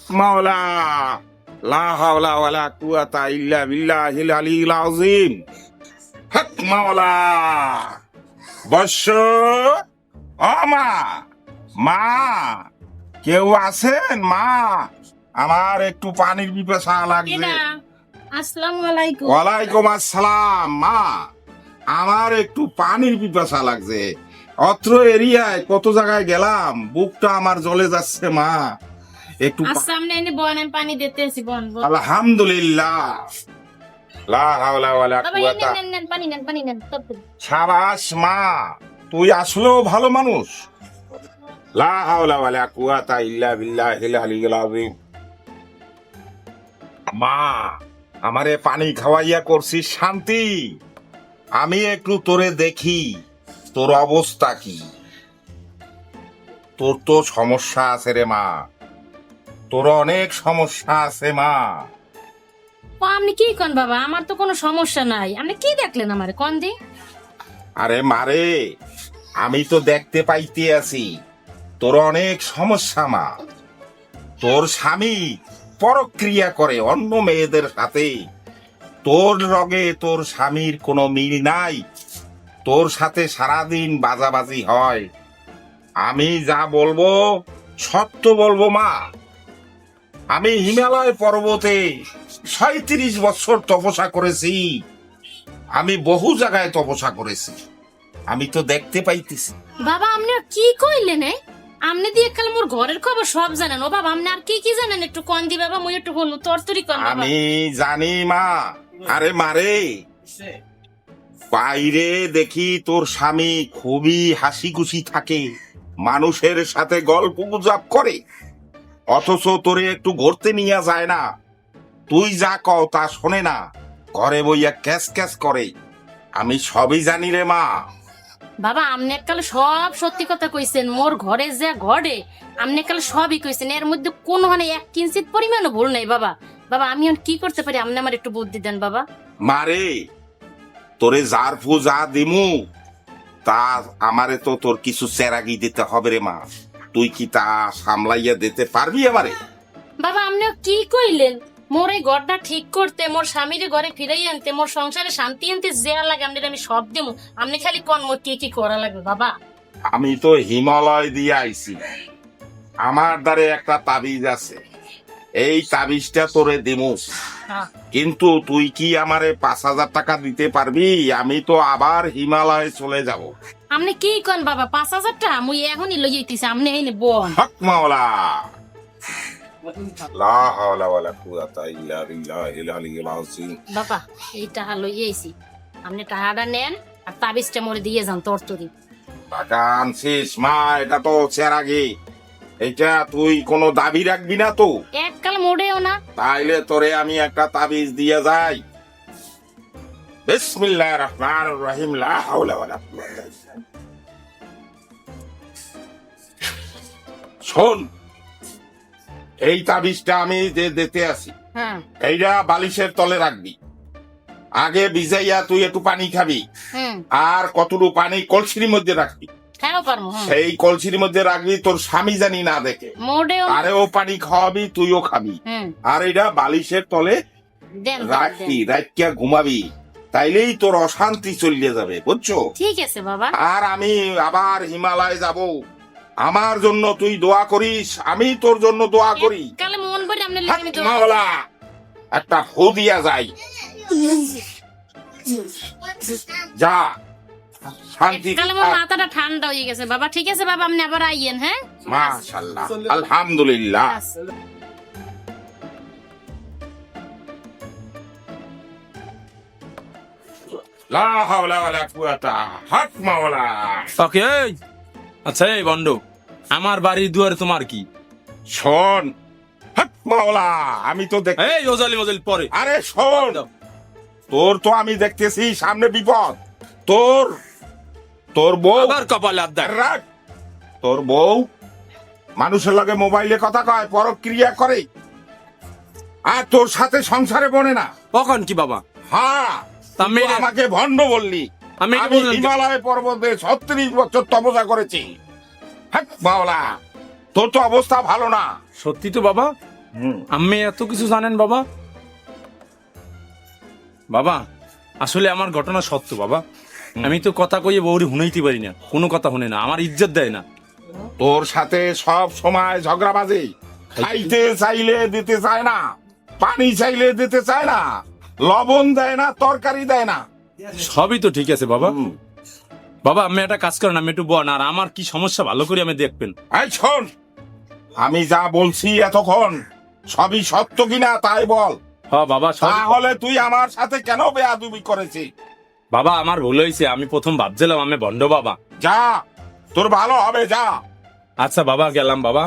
মাওলা লা হাওলা ওয়ালা কুওয়াতা ইল্লা বিল্লাহিল আলিয়্যিল আযীম। হক মাওলা। বর্ষ ও মা, মা কেউ আছেন মা? আমার একটু পানির পিপাসা লাগছে। আসসালামু আলাইকুম। ওয়ালাইকুম আসসালাম। মা, আমার একটু পানির পিপাসা লাগছে। অত্র এরিয়ায় কত জায়গায় গেলাম, বুকটা আমার জ্বলে যাচ্ছে মা। একটু সামনে এনে বন, আমি পানি দিতে আসি। বন বন। আলহামদুলিল্লাহ। লা হাওলা ওয়ালা বাবা কুওয়াতা। নেন নেন পানি নেন, পানি নেন। সাবাস মা, তুই আসলেও ভালো মানুষ। লা হাওলা ওয়ালা কুওয়াতা ইল্লা বিল্লাহিল আলিয়্যিল আযীম। মা, আমারে পানি খাওয়াইয়া করছিস শান্তি। আমি একটু তোরে দেখি, তোর অবস্থা কি। তোর তো সমস্যা আছে রে মা, তোর অনেক সমস্যা আছে মা। ও আপনি কি কোন বাবা? আমার তো কোনো সমস্যা নাই। আপনি কি দেখলেন আমারে কোন দি? আরে মারে, আমি তো দেখতে পাইতে আছি তোর অনেক সমস্যা মা। তোর স্বামী পরক্রিয়া করে অন্য মেয়েদের সাথে। তোর লগে তোর স্বামীর কোনো মিল নাই। তোর সাথে সারাদিন বাজাবাজি হয়। আমি যা বলবো সত্য বলবো মা। আমি হিমালয় পর্বতে ৩৭ বছর তপস্যা করেছি। আমি বহু জায়গায় তপস্যা করেছি। আমি তো দেখতে পাইতেছি। বাবা আপনি কি কইলেন? আপনি দিয়ে কাল মোর ঘরের খবর সব জানেন। ও বাবা আপনি আর কি কি জানেন একটু কোন দি বাবা, মই একটু বলু তরতরি কোন বাবা। আমি জানি মা। আরে মারে, বাইরে দেখি তোর স্বামী খুবই হাসি খুশি থাকে, মানুষের সাথে গল্প গুজব করে, অথচ তোরে একটু ঘুরতে নিয়ে যায় না। তুই যা কও তা শোনে না, ঘরে বইয়া ক্যাস ক্যাস করে। আমি সবই জানি রে মা। বাবা আপনি কালে সব সত্যি কথা কইছেন। মোর ঘরে যা ঘরে আপনি কালে সবই কইছেন। এর মধ্যে কোনো মানে এক কিঞ্চিত পরিমাণও ভুল নাই বাবা। বাবা আমি এখন কি করতে পারি? আপনি আমার একটু বুদ্ধি দেন বাবা। মারে, তোরে যার ফু যা দিমু তা আমারে তো তোর কিছু চেরাগি দিতে হবে রে মা। তুই কি তা সামলাইয়া দিতে পারবি আমারে? বাবা আপনি কি কইলেন? মোর এই ঘরটা ঠিক করতে, মোর স্বামীর ঘরে ফিরাই আনতে, মোর সংসারে শান্তি আনতে যে লাগে আপনি আমি সব দেবো। আপনি খালি কোন মোর কি কি করা লাগবে বাবা? আমি তো হিমালয় দিয়ে আইছি। আমার দ্বারে একটা তাবিজ আছে, এই তাবিজটা তোরে দিমু। কিন্তু তুই কি আমারে ৫,০০০ টাকা দিতে পারবি? আমি তো আবার হিমালয় চলে যাব। আপনি কি কোন বাবা? ৫,০০০ টাকা মুই এখনই লই যাইতেছি। আপনি এই নে বোন। হক মাওলা। লা হাওলা ওয়ালা কুওয়াতা ইল্লা বিল্লাহিল আলিয়্যিল আযীম। বাবা এই টাকা লই আইছি, আপনি টাকাটা নেন আর তাবিজটা মোরে দিয়ে যান তরতরি। টাকা আনছিস মা? এটা তো চেরাগি। এটা তুই কোনো দাবি রাখবি না তো? এককাল মোড়েও না। তাইলে তোরে আমি একটা তাবিজ দিয়ে যাই। বিসমিল্লাহির রহমানির রহিম। লা হাওলা ওয়ালা কুওয়াতা ইল্লা বিল্লাহ। শোন, এই তাবিজটা আমি যে দিতে আসি, হ্যাঁ এইটা বালিশের তলে রাখবি। আগে ভিজাইয়া তুই একটু পানি খাবি, হুম আর কতটুকু পানি কলসির মধ্যে রাখবি। খাও পারমু। সেই কলসির মধ্যে রাখবি, তোর স্বামী জানি না দেখে। মোড়েও না। আরেও পানি খাওয়াবি, তুইও খাবি। হুম আর এটা বালিশের তলে দেন দেন, রাখবি, দেন। রাখিয়া ঘুমাবি। তাইলেই তোর অশান্তি চলে যাবে, বুঝছো? ঠিক আছে বাবা। আর আমি আবার হিমালয় যাব, আমার জন্য তুই দোয়া করিস, আমি তোর জন্য দোয়া করি। কালে মন ভরে আপনি হক আমি দোয়া মাওলা, একটা ফু দিয়া যাই। যা, শান্তি। কালে মোর মাথাটা ঠান্ডা হয়ে গেছে বাবা। ঠিক আছে বাবা, আপনি আবার আইয়েন। হ্যাঁ মাশাআল্লাহ, আলহামদুলিল্লাহ। লা হাওলা ওয়ালা কুওয়াতা। হক মাওলা। ওকে আচ্ছা এই বন্ড, আমার বাড়ির দুয়ারে তোমার কি? শোন, হক মাওলা, আমি তো দেখ। এই ওজালি মজালি পরে। আরে শোন, তোর তো আমি দেখতেছি সামনে বিপদ। তোর তোর বউ আবার কপালে আবদার। রাখ। তোর বউ মানুষের লগে মোবাইলে কথা কয়, পরক্রিয়া করে, আর তোর সাথে সংসারে বনে না। কখন কি বাবা? হ্যাঁ, আমি তুই আমাকে ভণ্ড বললি। আমি আমি হিমালয় পর্বতে ৩৬ বছর তপস্যা করেছি। হক মাওলা, তোর তো অবস্থা ভালো না। সত্যি তো বাবা? আমি এত কিছু জানেন বাবা? বাবা আসলে আমার ঘটনা সত্য বাবা। আমি তো কথা কইয়ে বউরি শুনাইতে পারি না, কোনো কথা শুনে না, আমার ইজ্জত দেয় না। তোর সাথে সব সময় ঝগড়াবাজি, খাইতে চাইলে দিতে চায় না, পানি চাইলে দিতে চায় না, লবণ দেয় না, তরকারি দেয় না। সবই তো ঠিক আছে বাবা। বাবা আমি একটা কাজ করেন, আমি একটু বন, আর আমার কি সমস্যা ভালো করে আমি দেখবেন। এই শোন, আমি যা বলছি এতক্ষণ সবই সত্য কিনা তাই বল। হ্যাঁ বাবা তাহলে তুই আমার সাথে কেন বেয়াদবি করেছিস? বাবা আমার ভুল হয়েছে, আমি প্রথম ভাবছিলাম আমি ভণ্ড বাবা। যা, তোর ভালো হবে, যা আচ্ছা বাবা গেলাম বাবা,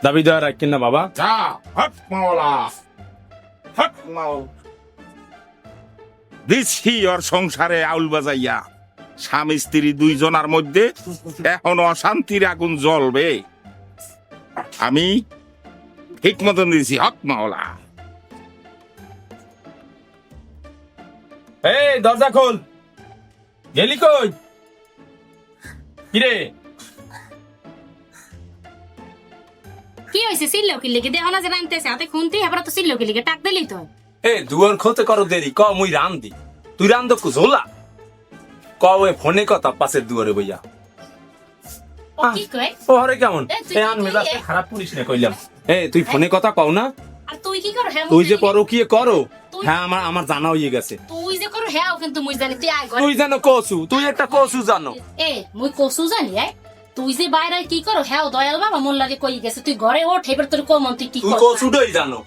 দাবি দেওয়া রাখেন না বাবা। যা। হক মাওলা, হক মাও। দিচ্ছি ওর সংসারে আউল বাজাইয়া, স্বামী স্ত্রী দুইজনার মধ্যে এখন অশান্তির আগুন জ্বলবে। আমি ঠিক মতন দিয়েছি, হক মাওলা। এই দরজা খোল, গেলি কই? কিরে কি হয়েছে? সিল্লো কি লিখে দেখো না যে রানতেছে হাতে খুনতে, এবার তো সিল্লো কি লিখে টাক দিলি তো। এ দুয়ার খোলতে করো দেরি, ক মুই রান্ধি, তুই রান্ধ ঝোলা, ক ওই ফোনে কথা পাশের দুয়ারে বইয়া। ও কি কয়? ও হরে কেমন? এ, তুই এ কি আন কই মেজাজ রে? খারাপ করিস না কইলাম। এ তুই ফোনে কথা কও না, আর তুই কি করো? হ্যাঁ তুই যে মুই জানি। করো কি করো। তুই- হ্যাঁ আমার আমার জানা হয়ে গেছে। তুই যে করো হ্যাঁ কিন্তু মুই জানি, তুই আয় ঘরে। তুই জানো কসু, তুই একটা কসু জানো। এ মুই কসু জানি। তুই যে বাইরে কি করো হ্যাঁ দয়াল বাবা মোর লাগে কই গেছে, তুই ঘরে ওঠ, এবার তোর কমন তুই কি তুই করছ? কসুটাই জানো,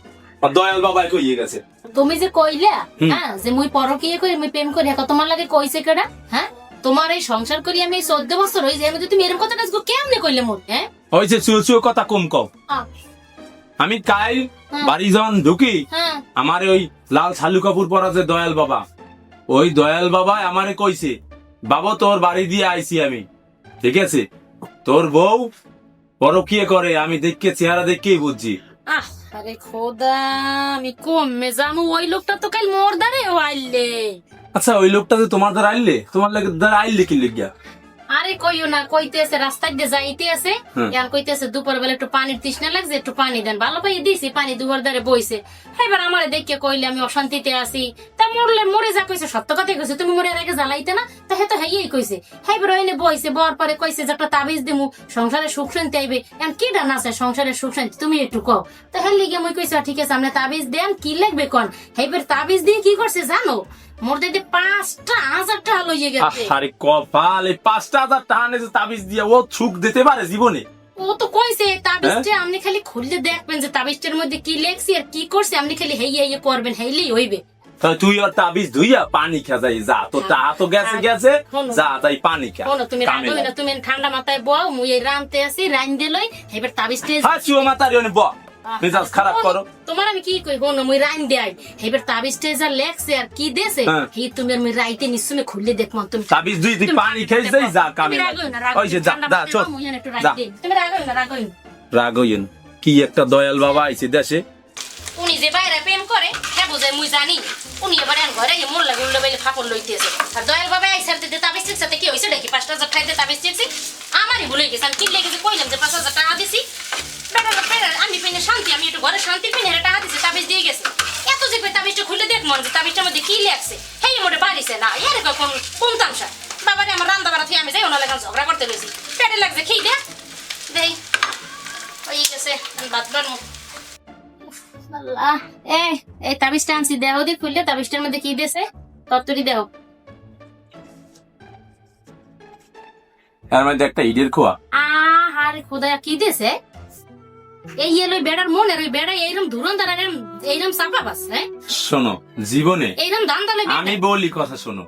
আর দয়াল বাবাই কইয়ে গেছে। তুমি যে কইলা হ্যাঁ যে মুই পরকীয়া করি মুই প্রেম করি, হ্যাঁ তোমার লাগে কইছে কেডা? হ্যাঁ তোমার এই সংসার করি আমি 14 বছর হই যায়, তুমি এরকম কথাটা আজকে কেমনে কইলে মোর? হ্যাঁ ওই যে চুল চুল কথা কম কও। আহ, আমি কাল হ্যাঁ। বাড়ি যখন ঢুকি, হ্যাঁ আমার ওই লাল শালু কাপড় পরা যে দয়াল বাবা, ওই দয়াল বাবা আমারে কইছে, বাবা তোর বাড়ি দিয়ে আইছি আমি, ঠিক আছে? তোর বউ পরকীয়া করে, আমি দেখে চেহারা দেখেই বুঝছি। আহ আরে খোদা, আমি কমে যামু, ওই লোকটা তো কাল মোর দ্বারে আইলে। আচ্ছা ওই লোকটা যে তোমার দ্বারা আইলে, তোমার লাগে দ্বারা আইলে কি লিখিয়া? আরে কইও না, কইতেছে রাস্তায় দিয়ে যাইতে আছে, হুম। এখন কইতেছে দুপুর বেলা একটু পানির তৃষ্ণা লাগছে, একটু পানি দেন। ভালো পাই দিছি, পানি দুয়ার দ্বারে বইছে। এবার আমারে দেখে কইলে আমি অশান্তিতে আছি, তা মরলে মরে যা কইছে সত্য কথাই কইছে, তুমি মরে আগে জ্বালাইতে না, তা হে তো হেই কইছে। এবার ওইনে বইছে, বর পরে কইছে যে একটা তাবিজ দিমু, সংসারে সুখ শান্তি আইবে। এখন কি ডান আছে সংসারে সুখ শান্তি, তুমি একটু কও। তা হের লিগে মুই কইছে ঠিক আছে আপনি তাবিজ দেন, কি লাগবে কোন? এবার তাবিজ দিয়ে কি করছে জানো? মোর দিদি 5,000 টাকা লইয়ে গেছে। আরে কপাল, এই 5,000 টাকা নিয়ে তাবিজ দিয়া ও সুখ দিতে পারে জীবনে? ও তো কইছে তাবিজটা আপনি খালি খুললে দেখবেন যে তাবিজটার মধ্যে কি লেখছি আর কি করছে, আপনি খালি হেইয়ে করবেন, হেইলেই হইবে। তা তুই আর তাবিজ ধুইয়া পানি খা যাই, যা তো তা তো গেছে গেছে, শোনো। যা তাই পানি খা। শোনো তুমি কামে রাগই না, লাগে। তুমি ঠান্ডা মাথায় বও, মুই এই রানতে আছি, রাইন দিলই এবার তাবিজটা। হ্যাঁ চুয়ো মাতারি অনেক ব মেজাজ খারাপ করো। তোমার আমি কি কই শোনো, মুই রাইন দেই এবার তাবিজটা যা লেখছে আর কি দেছে, হ্যাঁ। হি তুমি আর মুই রাইতে নিশ্চয় খুললে দেখমন তুমি। তাবিজ দুই তুই পানি খাই যাই, যা কামে লাগে। ওই যে যা যা চল যা। তুমি রাগই না, রাগই না। রাগ হইন, কি একটা দয়াল বাবা আইছে দেশে। উনি যে বাইরে প্রেম করে হ্যাঁ বুঝাই মুই জানি, উনি এবার এন ঘরে গিয়ে মোর লাগে উল্টো বাইলে ফাপড় লইতেছে। আর দয়াল বাবা আইসার দিতে তাবিজ ঠিক সাথে কি হয়েছে নাকি 5,000 টাকা দিয়ে তাবিজ ঠিকছি, আমারই ভুলে গেছে। আমি কি লেগেছে কইলাম যে 5,000 টাকা দিছি, আমি পেনে শান্তি, আমি একটু ঘরে শান্তি পেনে টাকা দিছি, তাবিজ দিয়ে গেছে। এত যে কই তাবিজটা খুলে দেখ মন যে তাবিজটার মধ্যে কি লেখছে, হেই মোটে বাড়িছে না এর কোন কোন তামসা। বাবারে আমার রান্না বাড়া থেকে আমি যাই ওনার লেখান ঝগড়া করতে লইছি, পেটে লাগছে খেয়ে দে দেই হয়ে গেছে বাদ বাড়মু। আল্লাহ, এই তাবিজটা আনছি, দেহ দি খুললে তাবিজটার মধ্যে কি দেছে তত্তরি দেহ। এর মধ্যে একটা ইডের খোয়া। আরে খোদা কি দেছে? এই এলো বেড়ার মনের ওই বেড়া এইরকম ধুরন্ধার এইরকম চাপা বাস, হ্যাঁ শোনো জীবনে এইরকম দান দালে আমি বলি কথা শোনো,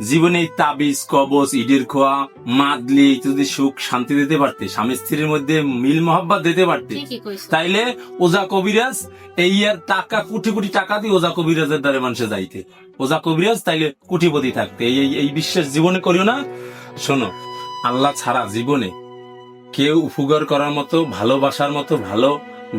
জীবনে এই তাবিজ কবচ ইডের খোয়া মাদলি যদি সুখ শান্তি দিতে পারতে, স্বামী স্ত্রীর মধ্যে মিল মহব্বত দিতে পারতে, ঠিকই কইছো। তাইলে ওজা কবিরাজ এই আর টাকা কোটি কোটি টাকা দিয়ে ওজা কবিরাজের দ্বারে মানুষে যাইতে, ওজা কবিরাজ তাইলে কোটিপতি থাকতে। এই এই বিশ্বাস জীবনে করিও না। শোনো আল্লাহ ছাড়া জীবনে কেউ উপকার করার মতো, ভালোবাসার মতো, ভালো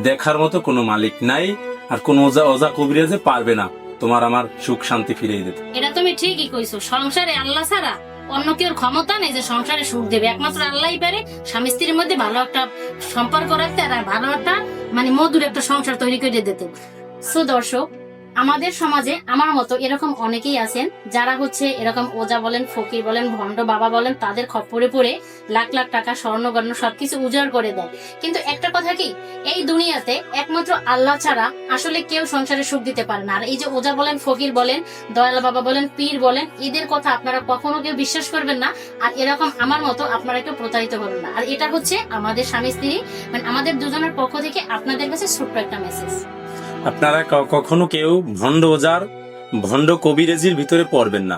দেখার মতো কোনো মালিক নাই, আর কোন ওজা ওজা কবিরাজে পারবে না তোমার আমার সুখ শান্তি ফিরিয়ে দিতে। এটা তুমি ঠিকই কইছো, সংসারে আল্লাহ ছাড়া অন্য কেউ ক্ষমতা নেই যে সংসারে সুখ দেবে, একমাত্র আল্লাহই পারে স্বামী স্ত্রীর মধ্যে ভালো একটা সম্পর্ক রাখতে আর ভালো একটা মানে মধুর একটা সংসার তৈরি করে দিতে। সো দর্শক, আমাদের সমাজে আমার মতো এরকম অনেকেই আছেন যারা হচ্ছে এরকম ওজা বলেন, ফকির বলেন, ভণ্ড বাবা বলেন, তাদের খপ্পরে পড়ে লাখ লাখ টাকা স্বর্ণগণ্য সবকিছু উজাড় করে দেয়। কিন্তু একটা কথা কি, এই দুনিয়াতে একমাত্র আল্লাহ ছাড়া আসলে কেউ সংসারে সুখ দিতে পারে না। আর এই যে ওজা বলেন, ফকির বলেন, দয়াল বাবা বলেন, পীর বলেন, এদের কথা আপনারা কখনো কেউ বিশ্বাস করবেন না। আর এরকম আমার মতো আপনারা কেউ প্রতারিত করবেন না। আর এটা হচ্ছে আমাদের স্বামী স্ত্রী মানে আমাদের দুজনের পক্ষ থেকে আপনাদের কাছে ছোট্ট একটা মেসেজ। আপনারা কখনো কেউ ভণ্ড ওজার, ভণ্ড কবিরাজির ভিতরে পড়বেন না।